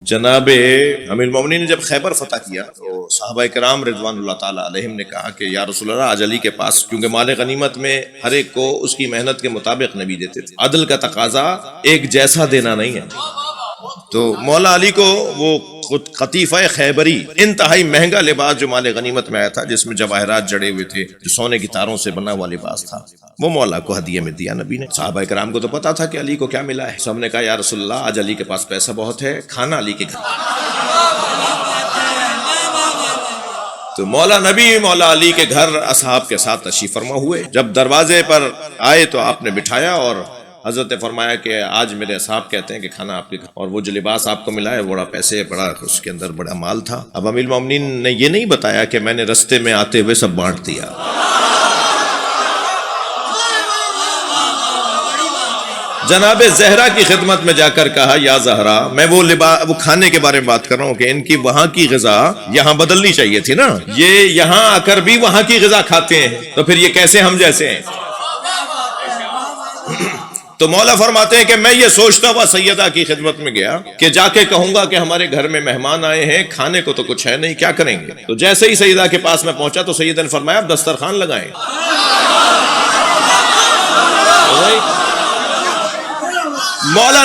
جناب امیر المومنین نے جب خیبر فتح کیا تو صحابہ کرام رضوان اللہ تعالیٰ علیہم نے کہا کہ یا رسول اللہ آج علی کے پاس، کیونکہ مال غنیمت میں ہر ایک کو اس کی محنت کے مطابق نبی دیتے تھے، عدل کا تقاضا ایک جیسا دینا نہیں ہے، تو مولا علی کو وہ قطیفہ خیبری انتہائی مہنگا لباس جو مال غنیمت میں آیا تھا، جس میں جواہرات جڑے ہوئے تھے، جو سونے کی تاروں سے بنا ہوا لباس تھا، وہ مولا کو ہدیے میں دیا نبی نے۔ صحابہ کرام کو تو پتا تھا کہ علی کو کیا ملا ہے، سب نے کہا یا رسول اللہ آج علی کے پاس پیسہ بہت ہے، کھانا علی کے گھر۔ تو مولا نبی مولا علی کے گھر اصحاب کے ساتھ تشریف فرما ہوئے، جب دروازے پر آئے تو آپ نے بٹھایا اور حضرت نے فرمایا کہ آج میرے اصحاب کہتے ہیں کہ کھانا آپ کے گھر، اور وہ جو لباس آپ کو ملا ہے بڑا پیسے، بڑا اس کے اندر بڑا مال تھا۔ اب امیر المومنین نے یہ نہیں بتایا کہ میں نے رستے میں آتے ہوئے سب بانٹ دیا۔ جناب زہرا کی خدمت میں جا کر کہا یا زہرا، میں وہ کھانے کے بارے میں بات کر رہا ہوں کہ ان کی وہاں کی غذا یہاں بدلنی چاہیے تھی نا، یہ یہاں آ کر بھی وہاں کی غذا کھاتے ہیں، تو پھر یہ کیسے ہم جیسے ہیں؟ تو مولا فرماتے ہیں کہ میں یہ سوچتا ہوا سیدہ کی خدمت میں گیا کہ جا کے کہوں گا کہ ہمارے گھر میں مہمان آئے ہیں، kھانے کو تو کچھ ہے نہیں، کیا کریں گے؟ تو جیسے ہی سیدہ کے پاس میں پہنچا تو سیدہ نے فرمایا اب دسترخوان لگائیں۔ مولا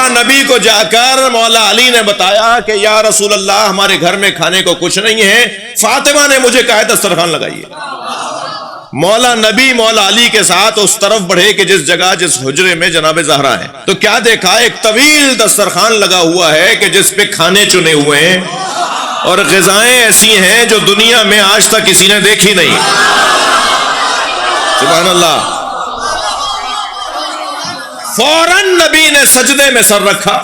نبی کو جا کر مولا علی نے بتایا کہ یا رسول اللہ ہمارے گھر میں کھانے کو کچھ نہیں ہے، فاطمہ نے مجھے کہا ہے دسترخوان لگائیے۔ مولا نبی مولا علی کے ساتھ اس طرف بڑھے کہ جس جگہ جس حجرے میں جناب زہرا ہے، تو کیا دیکھا؟ ایک طویل دسترخوان لگا ہوا ہے کہ جس پہ کھانے چنے ہوئے ہیں اور غذائیں ایسی ہیں جو دنیا میں آج تک کسی نے دیکھی نہیں۔ سبحان اللہ۔ فوراً نبی نے سجدے میں سر رکھا،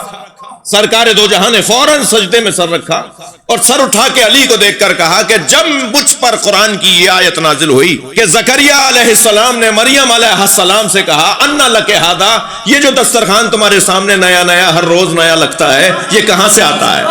سرکار دو جہاں نے فوراً سجدے میں سر رکھا اور سر اٹھا کے علی کو دیکھ کر کہا کہ جب مجھ پر قرآن کی یہ آیت نازل ہوئی کہ زکریا علیہ السلام نے مریم علیہ السلام سے کہا انا لک ھذا، یہ جو دسترخوان تمہارے سامنے نیا نیا ہر روز نیا لگتا ہے، یہ کہاں سے آتا ہے؟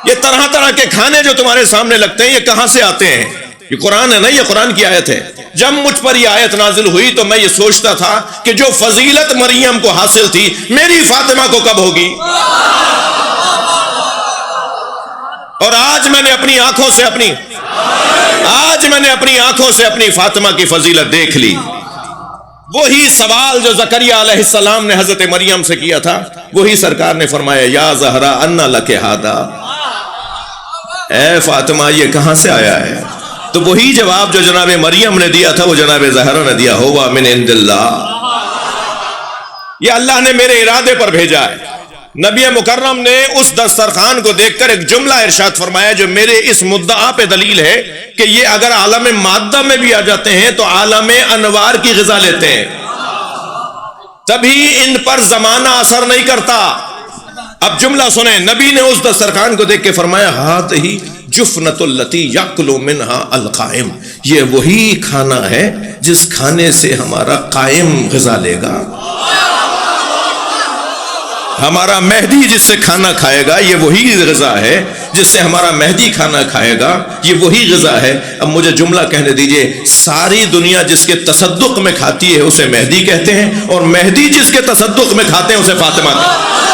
یہ طرح طرح کے کھانے جو تمہارے سامنے لگتے ہیں، یہ کہاں سے آتے ہیں؟ یہ قرآن ہے نا، یہ قرآن کی آیت ہے۔ جب مجھ پر یہ آیت نازل ہوئی تو میں یہ سوچتا تھا کہ جو فضیلت مریم کو حاصل تھی میری فاطمہ کو کب ہوگی، اور آج میں نے اپنی آنکھوں سے اپنی فاطمہ کی فضیلت دیکھ لی۔ وہی سوال جو زکریا علیہ السلام نے حضرت مریم سے کیا تھا، وہی سرکار نے فرمایا یا زہرا انا لک ھذا، اے فاطمہ یہ کہاں سے آیا ہے؟ تو وہی جواب جو جناب مریم نے دیا تھا وہ جناب زہرا نے دیا، ہوا من عند اللہ، یہ اللہ نے میرے ارادے پر بھیجا ہے۔ نبی مکرم نے اس دسترخوان کو دیکھ کر ایک جملہ ارشاد فرمایا جو میرے اس مدعا پہ دلیل ہے کہ یہ اگر عالم مادہ میں بھی آ جاتے ہیں تو عالم انوار کی غذا لیتے ہیں، تبھی ان پر زمانہ اثر نہیں کرتا۔ اب جملہ سنیں، نبی نے اس دسترخوان کو دیکھ کے فرمایا ہاتھی جفنۃ التی یاکل منہا القائم، یہ وہی کھانا ہے جس کھانے سے ہمارا قائم غذا لے گا، ہمارا مہدی جس سے کھانا کھائے گا یہ وہی غذا ہے جس سے ہمارا مہدی کھانا کھائے گا، یہ وہی غذا ہے۔ اب مجھے جملہ کہنے دیجئے، ساری دنیا جس کے تصدق میں کھاتی ہے اسے مہدی کہتے ہیں، اور مہدی جس کے تصدق میں کھاتے ہیں اسے فاطمہ کہتے ہیں۔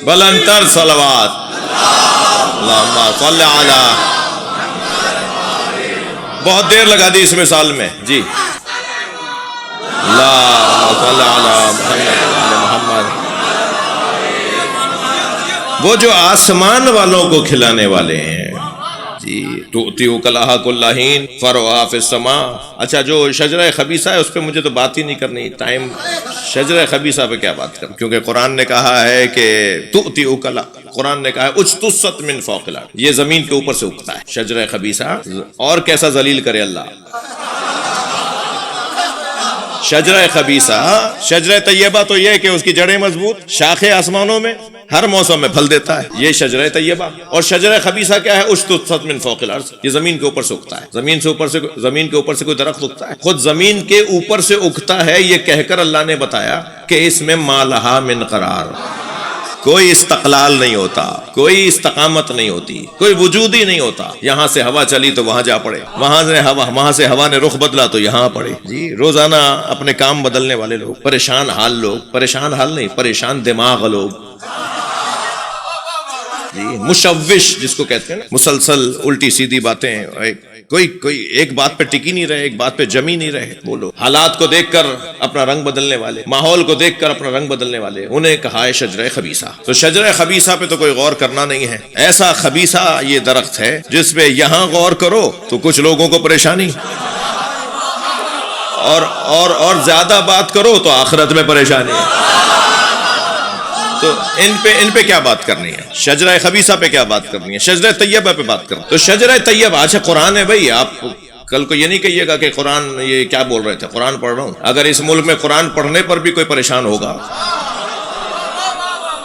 بلندتر صلوات اللہم صل علی، بہت دیر لگا دی اس مثال میں جی. اللہم صل علی محمد. وہ جو آسمان والوں کو کھلانے والے ہیں جی. تؤتی اکلہا کل حین فروہا فی السماء. اچھا جو شجرہ خبیثہ ہے اس پہ مجھے تو بات ہی نہیں کرنی ٹائم. شجرہ خبیثہ پہ کیا بات کریں، کیونکہ قرآن نے کہا ہے کہ تؤتی اکلہا، قرآن نے کہا ہے اجتثت من فوق الارض، یہ زمین کے اوپر سے اگتا ہے شجرہ خبیثہ. اور کیسا ذلیل کرے اللہ. شجرہ خبیثہ، شجرہ طیبہ تو یہ کہ اس کی جڑیں مضبوط، شاخیں آسمانوں میں، ہر موسم میں پھل دیتا ہے، یہ شجرہ طیبہ. اور شجرہ خبیثہ کیا ہے؟ اجتثت من فوق الارض، یہ زمین کے اوپر سے اگتا ہے. زمین کے اوپر سے کوئی درخت اگتا ہے؟ خود زمین کے اوپر سے اگتا ہے. یہ کہہ کر اللہ نے بتایا کہ اس میں ما لہا من قرار، کوئی استقلال نہیں ہوتا، کوئی استقامت نہیں ہوتی، کوئی وجود ہی نہیں ہوتا. یہاں سے ہوا چلی تو وہاں جا پڑے، وہاں سے ہوا نے رخ بدلا تو یہاں پڑے جی. روزانہ اپنے کام بدلنے والے لوگ، پریشان حال لوگ، پریشان حال نہیں، پریشان دماغ لوگ جی. مشوش جس کو کہتے ہیں نا، مسلسل الٹی سیدھی باتیں، کوئی ایک بات پہ ٹکی نہیں رہے، ایک بات پہ جمی نہیں رہے. وہ لوگ حالات کو دیکھ کر اپنا رنگ بدلنے والے، ماحول کو دیکھ کر اپنا رنگ بدلنے والے، انہیں کہا ہے شجرہ خبیثہ. تو شجرہ خبیثہ پہ تو کوئی غور کرنا نہیں ہے. ایسا خبیثہ یہ درخت ہے جس پہ یہاں غور کرو تو کچھ لوگوں کو پریشانی، اور زیادہ بات کرو تو آخرت میں پریشانی. تو ان پہ کیا بات کرنی ہے؟ شجرہ خبیثہ پہ کیا بات کرنی ہے؟ شجرہ طیبہ پہ بات کرنی. تو شجرہ طیبہ، اچھا قرآن ہے بھائی، آپ کل کو یہ نہیں کہیے گا کہ قرآن یہ کیا بول رہے تھے، قرآن پڑھ رہا ہوں. اگر اس ملک میں قرآن پڑھنے پر بھی کوئی پریشان ہوگا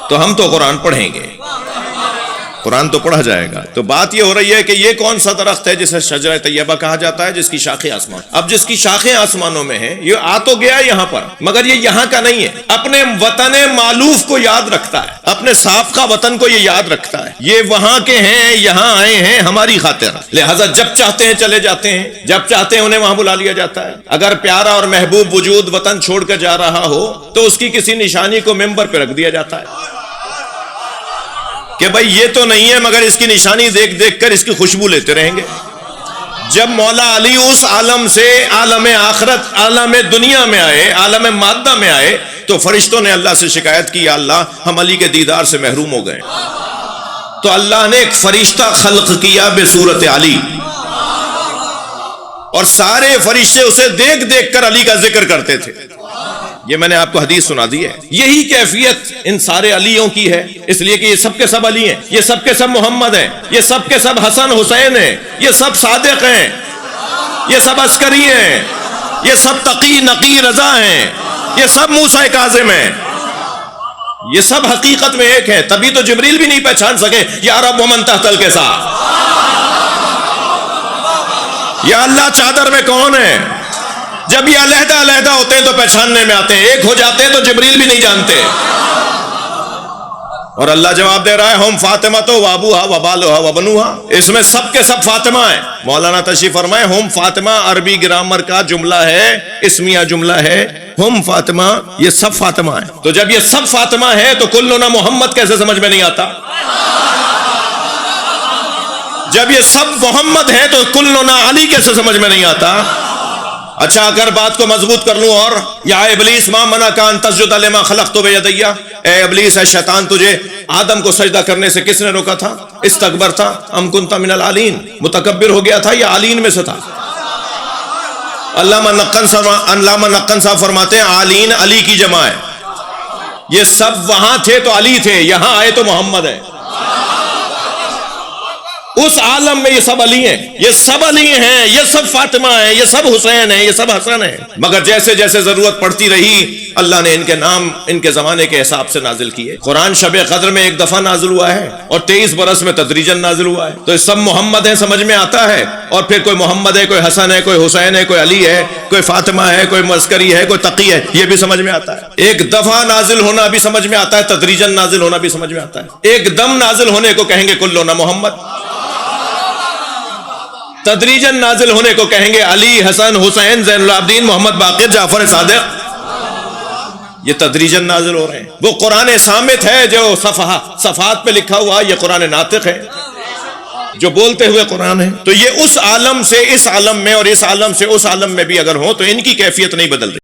تو ہم تو قرآن پڑھیں گے، قرآن تو پڑھا جائے گا. تو بات یہ ہو رہی ہے کہ یہ کون سا درخت ہے جسے شجرہ طیبہ کہا جاتا ہے، جس کی شاخیں آسمان. اب جس کی شاخیں آسمانوں میں ہیں، یہ آ تو گیا یہاں پر، مگر یہ یہاں کا نہیں ہے. اپنے وطن معلوف کو یاد رکھتا ہے، اپنے سابقہ وطن کو یہ یاد رکھتا ہے. یہ وہاں کے ہیں، یہاں آئے ہیں ہماری خاطر، لہذا جب چاہتے ہیں چلے جاتے ہیں، جب چاہتے ہیں انہیں وہاں بلا لیا جاتا ہے. اگر پیارا اور محبوب وجود وطن چھوڑ کر جا رہا ہو تو اس کی کسی نشانی کو ممبر پہ رکھ دیا جاتا ہے کہ بھائی یہ تو نہیں ہے مگر اس کی نشانی دیکھ دیکھ کر اس کی خوشبو لیتے رہیں گے. جب مولا علی اس عالم سے عالم آخرت، عالم دنیا میں آئے، عالم مادہ میں آئے، تو فرشتوں نے اللہ سے شکایت کی، یا اللہ ہم علی کے دیدار سے محروم ہو گئے. تو اللہ نے ایک فرشتہ خلق کیا بصورت علی، اور سارے فرشتے اسے دیکھ دیکھ کر علی کا ذکر کرتے تھے. یہ میں نے آپ کو حدیث سنا دی ہے. یہی کیفیت ان سارے علیوں کی ہے، اس لیے کہ یہ سب کے سب علی ہیں، یہ سب کے سب محمد ہیں، یہ سب کے سب حسن حسین ہیں، یہ سب صادق ہیں، یہ سب عسکری ہیں، یہ سب تقی نقی رضا ہیں، یہ سب موسیٰ کاظم ہیں، یہ سب حقیقت میں ایک ہیں. تبھی تو جبریل بھی نہیں پہچان سکے یا رب ومن تحت الکساء، یا اللہ چادر میں کون ہے. جب یہ علیحدہ علیحدہ ہوتے ہیں تو پہچاننے میں آتے ہیں، ایک ہو جاتے ہیں تو جبریل بھی نہیں جانتے. اور اللہ جواب دے رہا ہے ہم فاطمہ تو وابوہا وبالوہا وبنوہا، اس میں سب کے سب فاطمہ ہیں. مولانا تشریف فرمائے ہم فاطمہ عربی گرامر کا جملہ ہے، اسمیہ جملہ ہے. ہم فاطمہ، یہ سب فاطمہ ہیں. تو جب یہ سب فاطمہ ہے تو کلنا محمد کیسے سمجھ میں نہیں آتا؟ جب یہ سب محمد ہے تو کلنا علی کیسے سمجھ میں نہیں آتا؟ اچھا اگر بات کو مضبوط کر لوں، اور یا ابلیس ما منعک ان تسجد لما خلقت بیدی، اے ابلیس، اے شیطان، تجھے آدم کو سجدہ کرنے سے کس نے روکا تھا؟ استکبرتا ام کنت من العالین، متکبر ہو گیا تھا یا عالین میں سے تھا؟ علامہ نقن صاحب فرماتے ہیں عالین علی کی جمع ہے. یہ سب وہاں تھے تو علی تھے، یہاں آئے تو محمد ہے. اس عالم میں یہ سب علی ہیں، یہ سب علی ہیں، یہ سب فاطمہ ہیں، یہ سب حسین ہیں، یہ سب حسن ہیں. مگر جیسے جیسے ضرورت پڑتی رہی اللہ نے ان کے نام ان کے زمانے کے حساب سے نازل کیے. قرآن شب قدر میں ایک دفعہ نازل ہوا ہے اور 23 برس میں تدریجاً نازل ہوا ہے. تو سب محمد ہیں سمجھ میں آتا ہے، اور پھر کوئی محمد ہے، کوئی حسن ہے، کوئی حسین ہے، کوئی علی ہے، کوئی فاطمہ ہے، کوئی مسکری ہے، کوئی تقی ہے، یہ بھی سمجھ میں آتا ہے. ایک دفعہ نازل ہونا بھی سمجھ میں آتا ہے، تدریجاً نازل ہونا بھی سمجھ میں آتا ہے. ایک دم نازل ہونے کو کہیں گے کلنا محمد، تدریجاً نازل ہونے کو کہیں گے علی، حسن، حسین، زین العابدین، محمد باقر، جعفر صادق. یہ تدریجاً نازل ہو رہے ہیں. وہ قرآن صامت ہے جو صفحات پہ لکھا ہوا، یہ قرآن ناطق ہے. جو بولتے ہوئے قرآن ہے، تو یہ اس عالم سے اس عالم میں اور اس عالم سے اس عالم میں بھی اگر ہو تو ان کی کیفیت نہیں بدلتی۔